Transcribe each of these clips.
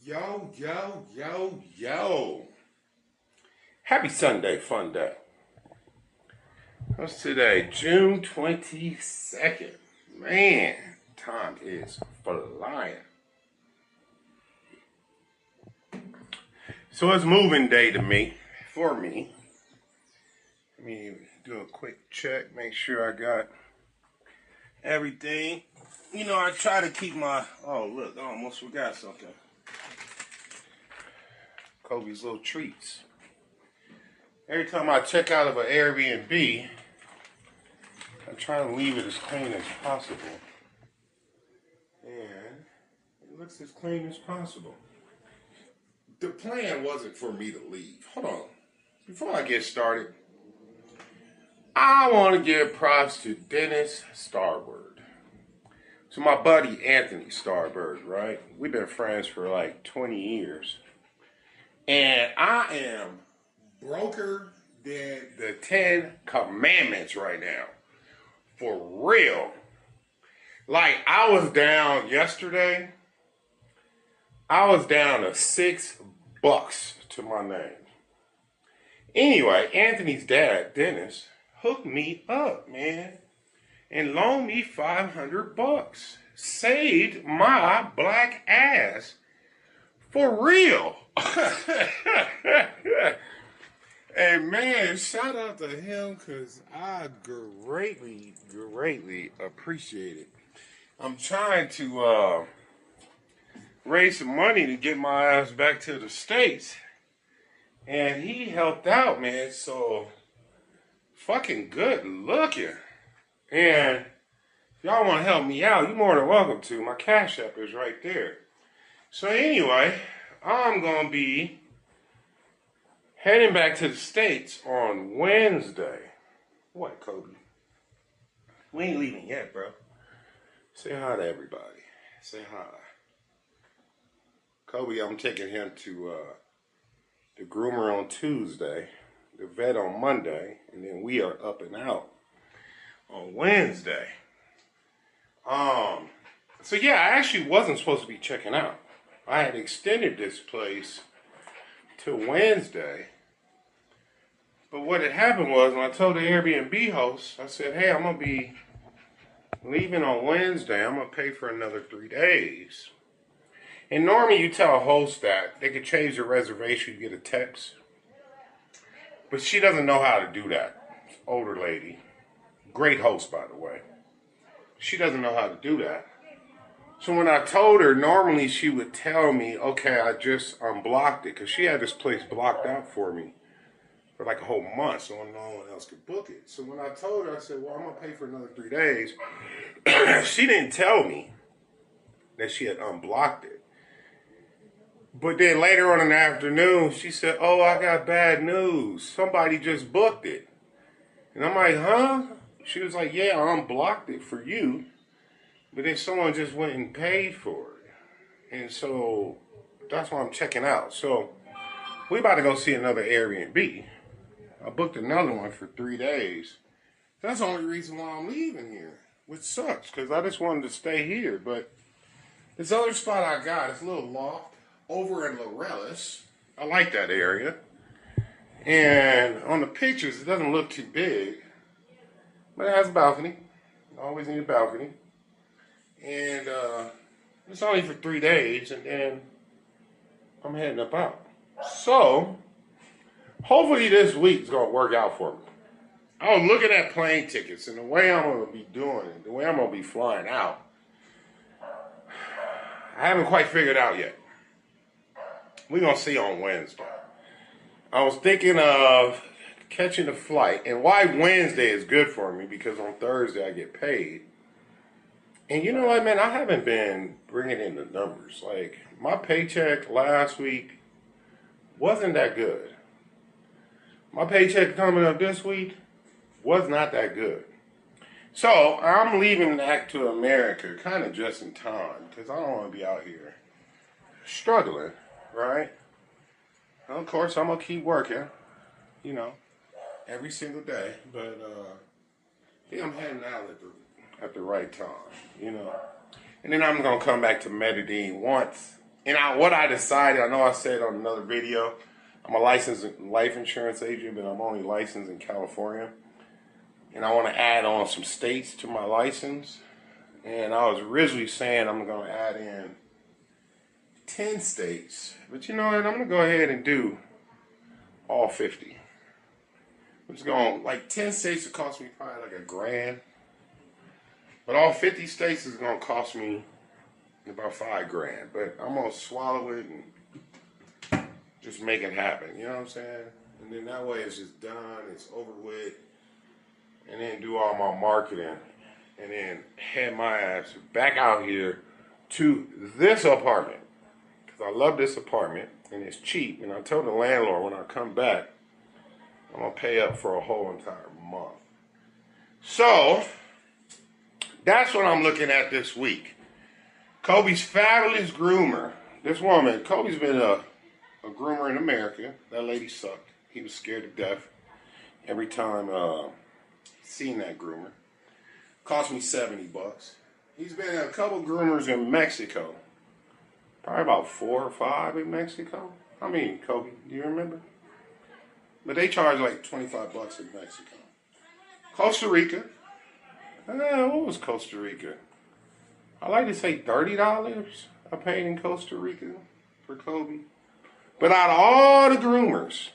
Yo, yo, yo, yo. Happy Sunday, fun day. What's today? June 22nd. Man, time is flying. So it's moving day for me. Let me do a quick check, make sure I got everything. You know, I try to keep oh look, I almost forgot something. Kobe's little treats. Every time I check out of an Airbnb, I try to leave it as clean as possible. And it looks as clean as possible. The plan wasn't for me to leave. Hold on. Before I get started, I want to give props to Dennis Starbird. So my buddy Anthony Starbird, right? We've been friends for like 20 years. And I am broker than the 10 commandments right now. For real. Like, I was down yesterday. I was down to $6 to my name. Anyway, Anthony's dad, Dennis, hooked me up, man. And loaned me $500. Saved my black ass. For real. And man, shout out to him because I greatly appreciate it. I'm trying to raise some money to get my ass back to the States. And he helped out, man. So fucking good looking. And if y'all want to help me out, you're more than welcome to. My Cash App is right there. So anyway, I'm going to be heading back to the States on Wednesday. What, Kobe? We ain't leaving yet, bro. Say hi to everybody. Say hi. Kobe, I'm taking him to the groomer on Tuesday, the vet on Monday, and then we are up and out on Wednesday. So yeah, I actually wasn't supposed to be checking out. I had extended this place to Wednesday. But what had happened was, when I told the Airbnb host, I said, hey, I'm going to be leaving on Wednesday. I'm going to pay for another 3 days. And normally you tell a host that they could change the reservation, you get a text. But she doesn't know how to do that. Older lady. Great host, by the way. She doesn't know how to do that. So when I told her, normally she would tell me, okay, I just unblocked it. Because she had this place blocked out for me for like a whole month, so no one else could book it. So when I told her, I said, well, I'm going to pay for another 3 days. She didn't tell me that she had unblocked it. But then later on in the afternoon, she said, oh, I got bad news. Somebody just booked it. And I'm like, huh? She was like, yeah, I unblocked it for you. But then someone just went and paid for it. And so that's why I'm checking out. So we about to go see another Airbnb. I booked another one for 3 days. That's the only reason why I'm leaving here. Which sucks, because I just wanted to stay here. But this other spot I got is a little loft over in Laurelis. I like that area. And on the pictures, it doesn't look too big. But it has a balcony. Always need a balcony. And it's only for 3 days, and then I'm heading up out. So, hopefully this week's going to work out for me. I was looking at plane tickets, and the way I'm going to be doing it, the way I'm going to be flying out, I haven't quite figured out yet. We're going to see on Wednesday. I was thinking of catching a flight, and why Wednesday is good for me, because on Thursday I get paid. And you know what, man? I haven't been bringing in the numbers. Like, my paycheck last week wasn't that good. My paycheck coming up this week was not that good. So, I'm leaving back to America kind of just in time because I don't want to be out here struggling, right? And of course, I'm going to keep working, you know, every single day. But I think I'm heading out at the right time, you know. And then I'm going to come back to Medellin once And what I decided, I know I said on another video, I'm a licensed life insurance agent, but I'm only licensed in California. And I want to add on some states to my license. And I was originally saying I'm going to add in 10 states. But you know what? I'm going to go ahead and do all 50. It's going, like 10 states, it cost me probably like $1,000. But all 50 states is going to cost me about $5,000. But I'm going to swallow it and just make it happen. You know what I'm saying? And then that way it's just done, it's over with. And then do all my marketing. And then head my ass back out here to this apartment. Because I love this apartment and it's cheap. And I told the landlord when I come back, I'm going to pay up for a whole entire month. So, that's what I'm looking at this week. Kobe's fabulous groomer. This woman, Kobe's been a groomer in America. That lady sucked. He was scared to death every time seen that groomer. Cost me $70. He's been a couple groomers in Mexico. Probably about 4 or 5 in Mexico. I mean, Kobe, do you remember? But they charge like $25 in Mexico. Costa Rica. What was Costa Rica? I like to say $30 I paid in Costa Rica for Kobe. But out of all the groomers,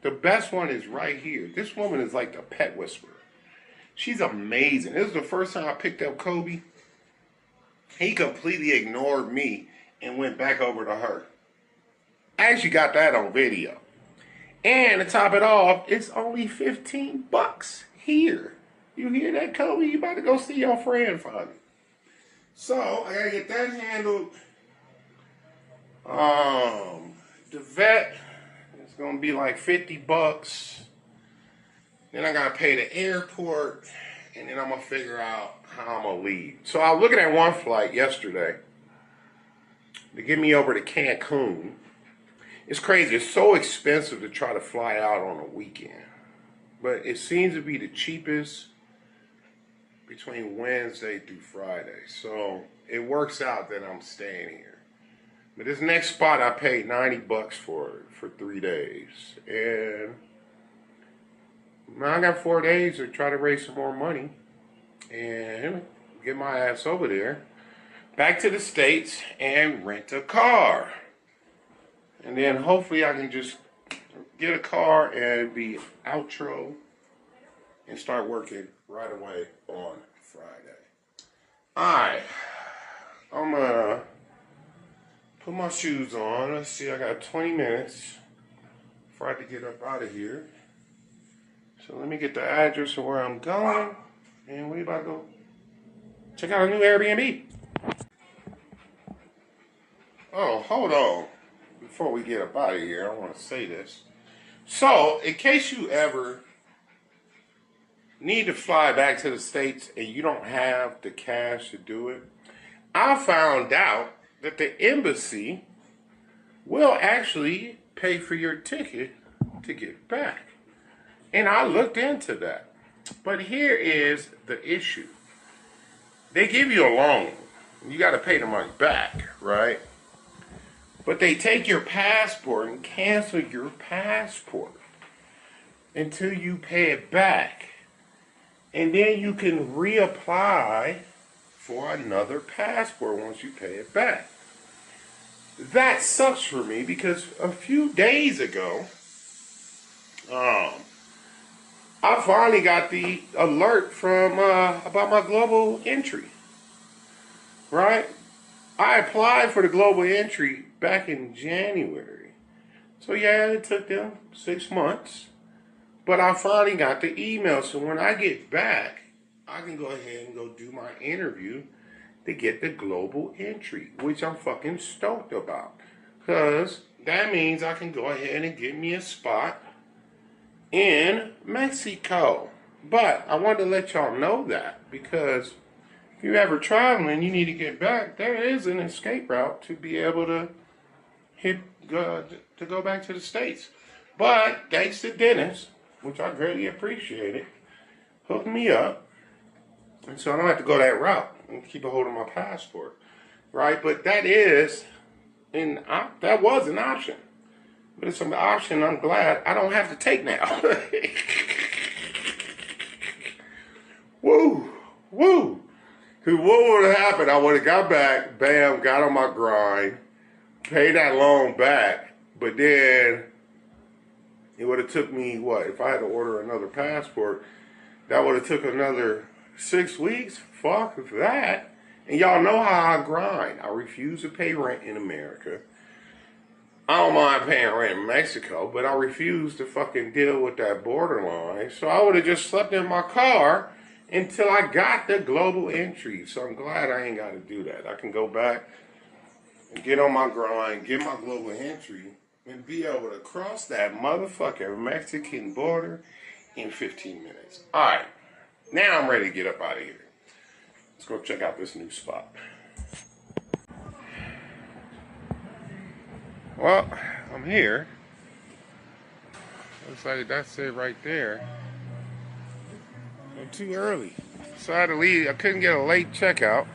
the best one is right here. This woman is like the pet whisperer. She's amazing. This is the first time I picked up Kobe. He completely ignored me and went back over to her. I actually got that on video. And to top it off, it's only $15 here. You hear that, Kobe? You about to go see your friend finally. So, I gotta get that handled. The vet is gonna be like $50. Then I gotta pay the airport, and then I'm gonna figure out how I'm gonna leave. So I was looking at one flight yesterday to get me over to Cancun. It's crazy. It's so expensive to try to fly out on a weekend. But it seems to be the cheapest between Wednesday through Friday. So it works out that I'm staying here. But this next spot I paid $90 for 3 days. And now I got 4 days to try to raise some more money and get my ass over there, back to the States, and rent a car. And then hopefully I can just get a car and be outro and start working right away on Friday. Alright, I'm gonna put my shoes on. Let's see, I got 20 minutes before I have to get up out of here. So let me get the address of where I'm going, and we about to go check out a new Airbnb. Oh, hold on. Before we get up out of here, I want to say this. So, in case you ever need to fly back to the States and you don't have the cash to do it, I found out that the embassy will actually pay for your ticket to get back. And I looked into that. But here is the issue. They give you a loan. You got to pay the money back, right? But they take your passport and cancel your passport until you pay it back. And then you can reapply for another passport once you pay it back. That sucks for me because a few days ago, I finally got the alert from about my global entry. Right? I applied for the global entry back in January. So yeah, it took them 6 months. But I finally got the email. So when I get back, I can go ahead and go do my interview to get the global entry, which I'm fucking stoked about. Because that means I can go ahead and get me a spot in Mexico. But I wanted to let y'all know that because if you're ever traveling and you need to get back, there is an escape route to be able to go back to the States. But thanks to Dennis, which I greatly appreciated, hooked me up. And so I don't have to go that route and keep a hold of my passport. Right? But that is And that was an option. But it's an option I'm glad I don't have to take now. Woo! Woo! Because what would have happened? I would have got back, bam, got on my grind, paid that loan back, but then it would have took me, what, if I had to order another passport, that would have took another 6 weeks? Fuck that. And y'all know how I grind. I refuse to pay rent in America. I don't mind paying rent in Mexico, but I refuse to fucking deal with that borderline. So I would have just slept in my car until I got the global entry. So I'm glad I ain't got to do that. I can go back and get on my grind, get my global entry, and be able to cross that motherfucking Mexican border in 15 minutes. All right, now I'm ready to get up out of here. Let's go check out this new spot. Well, I'm here. Looks like that's it right there. I'm too early, so I had to leave. I couldn't get a late checkout,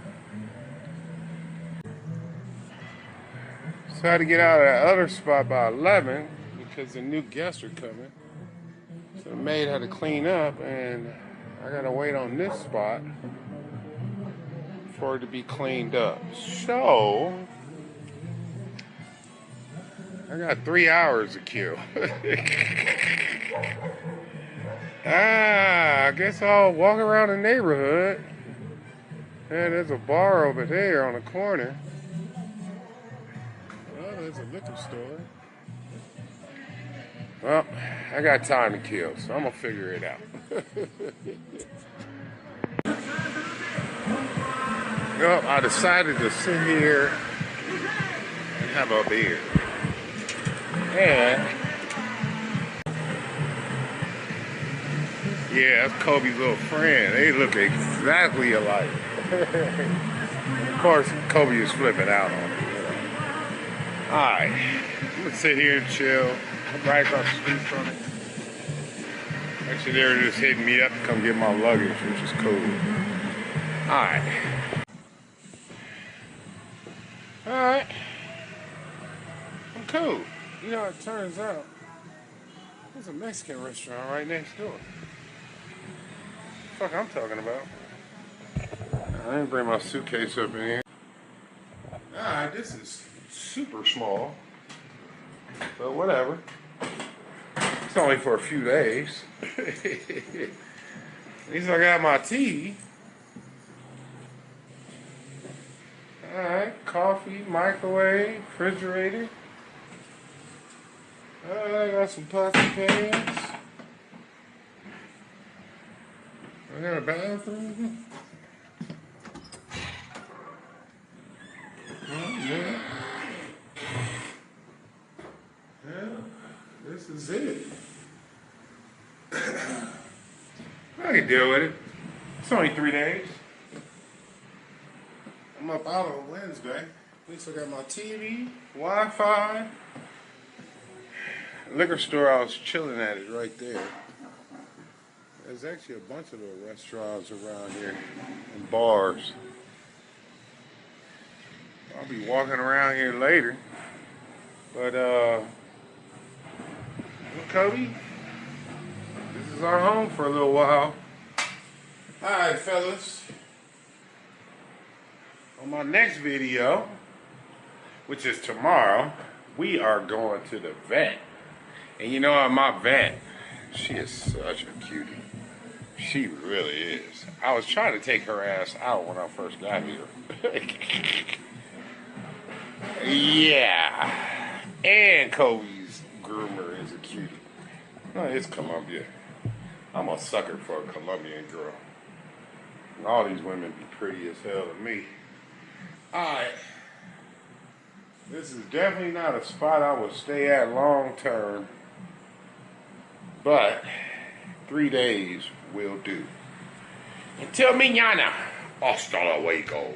so I had to get out of that other spot by 11 because the new guests are coming. So the maid had to clean up, and I gotta wait on this spot for it to be cleaned up. So I got 3 hours to kill. I guess I'll walk around the neighborhood. And there's a bar over there on the corner. Oh, there's a liquor store. Well, I got time to kill, so I'm gonna figure it out. Well, I decided to sit here and have a beer. And yeah, that's Kobe's little friend. They look exactly alike. Of course, Kobe is flipping out on me. Alright, I'm gonna sit here and chill. I'm right across the street from it. Actually, they're just hitting me up to come get my luggage, which is cool. Alright. Alright. I'm cool. You know, it turns out there's a Mexican restaurant right next door. Fuck, I'm talking about. I didn't bring my suitcase up in here. Alright, this is super small, but whatever. It's only for a few days. At least I got my tea. Alright, coffee, microwave, refrigerator. I got some plastic pans. I got a bathroom. Yeah. Yeah, this is it. I can deal with it. It's only 3 days. I'm up out on Wednesday. At least I got my TV, Wi-Fi. Liquor store I was chilling at is right there. There's actually a bunch of little restaurants around here and bars. I'll be walking around here later. But Kobe, this is our home for a little while. Alright, fellas. On my next video, which is tomorrow, we are going to the vet. And you know what, my vet, she is such a cutie. She really is. I was trying to take her ass out when I first got here. Yeah. And Kobe's groomer is a cutie. No, it's Colombia. I'm a sucker for a Colombian girl. All these women be pretty as hell to me. Alright. This is definitely not a spot I would stay at long term. But 3 days will do. Until mañana. Hasta luego.